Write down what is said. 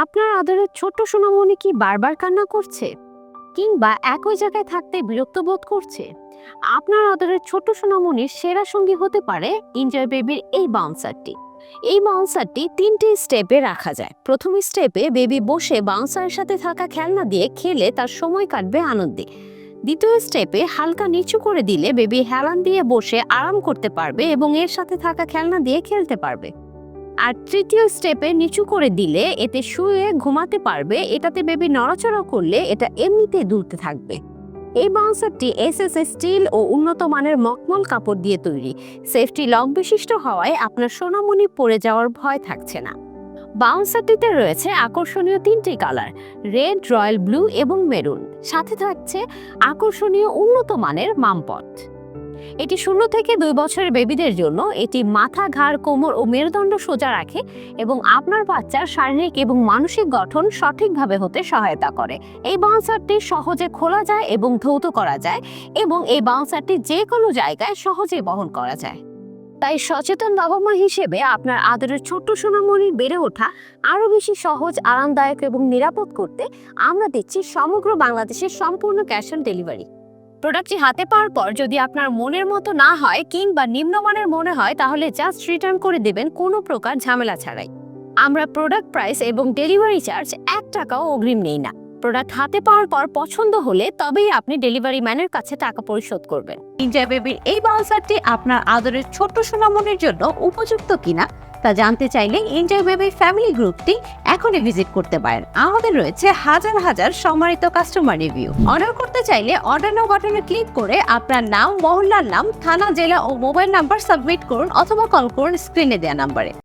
আপনার আদরের ছোট্ট সোনামণি কি বারবার কান্না করছে, কিংবা একই জায়গায় থাকতে বিরক্ত বোধ করছে? আপনার আদরের ছোট্ট সোনামণির সেরা সঙ্গী হতে পারে এনজয় বেবির এই বাউন্সারটি। এই বাউন্সারটি 3টি স্টেপে রাখা যায়। প্রথম স্টেপে বেবি বসে বাউন্সারের সাথে থাকা খেলনা দিয়ে খেলে তার সময় কাটবে আনন্দে। দ্বিতীয় স্টেপে হালকা নিচু করে দিলে বেবি হেলান দিয়ে বসে আরাম করতে পারবে এবং এর সাথে থাকা খেলনা দিয়ে খেলতে পারবে। আর তৃতীয় স্টেপে নিচু করে দিলে এতে শুয়ে ঘুমাতে পারবে। এটাতে বেবি নড়াচড়া করলে এটা এমনিতেই দুলতে থাকবে। এই বাউন্সারটি এসএসএস স্টিল ও উন্নত মানের মখমল কাপড় দিয়ে তৈরি। সেফটি লক বিশিষ্ট হওয়ায় আপনার সোনামণি পড়ে যাওয়ার ভয় থাকছে না। বাউন্সারটিতে রয়েছে আকর্ষণীয় 3টি কালার, রেড, রয়্যাল ব্লু এবং মেরুন। সাথে থাকছে আকর্ষণীয় উন্নত মানের মামপট। এটি 0 থেকে 2 বছরের বেবিদের জন্য। এটি মাথা, ঘাড়, কোমর ও মেরুদণ্ড সোজা রাখে এবং আপনার বাচ্চার শারীরিক এবং মানসিক গঠন সঠিকভাবে হতে সহায়তা করে। এই বাউন্সারটি সহজে খোলা যায় এবং ধৌত করা যায় এবং এই বাউন্সারটি যে কোনো জায়গায় সহজে বহন করা যায়। তাই সচেতন বাবা মা হিসেবে আপনার আদরের ছোট্ট সোনামণির বেড়ে ওঠা আরও বেশি সহজ, আরামদায়ক এবং নিরাপদ করতে আমরা দিচ্ছি সমগ্র বাংলাদেশের সম্পূর্ণ ক্যাশ অন ডেলিভারি। প্রোডাক্টটি হাতে পাওয়ার পর যদি আপনার মনের মতো না হয় কিংবা নিম্নমানের মনে হয়, তাহলে জাস্ট রিটার্ন করে দেবেন, কোনো প্রকার ঝামেলা ছাড়াই। আমরা প্রোডাক্ট প্রাইস এবং ডেলিভারি চার্জ 1 টাকাও অগ্রিম নেই না। প্রোডাক্ট হাতে পাওয়ার পর পছন্দ হলে তবেই আপনি ডেলিভারি ম্যানের কাছে টাকা পরিশোধ করবেন। এনজয় বেবির এই বাউন্সারটি আপনার আদরের ছোট্ট সোনামণির জন্য উপযুক্ত কিনা তা জানতে চাইলে এনজয় বেবি ফ্যামিলি গ্রুপটি এখনই ভিজিট করতে পারেন। আমাদের রয়েছে হাজার হাজার সম্মানিত কাস্টমার রিভিউ। অর্ডার করতে চাইলে অর্ডার নাও বাটনে ক্লিক করে আপনার নাম, মহল্লার নাম, থানা, জেলা ও মোবাইল নাম্বার সাবমিট করুন অথবা কল করুন স্ক্রিনে দেওয়া নাম্বারে।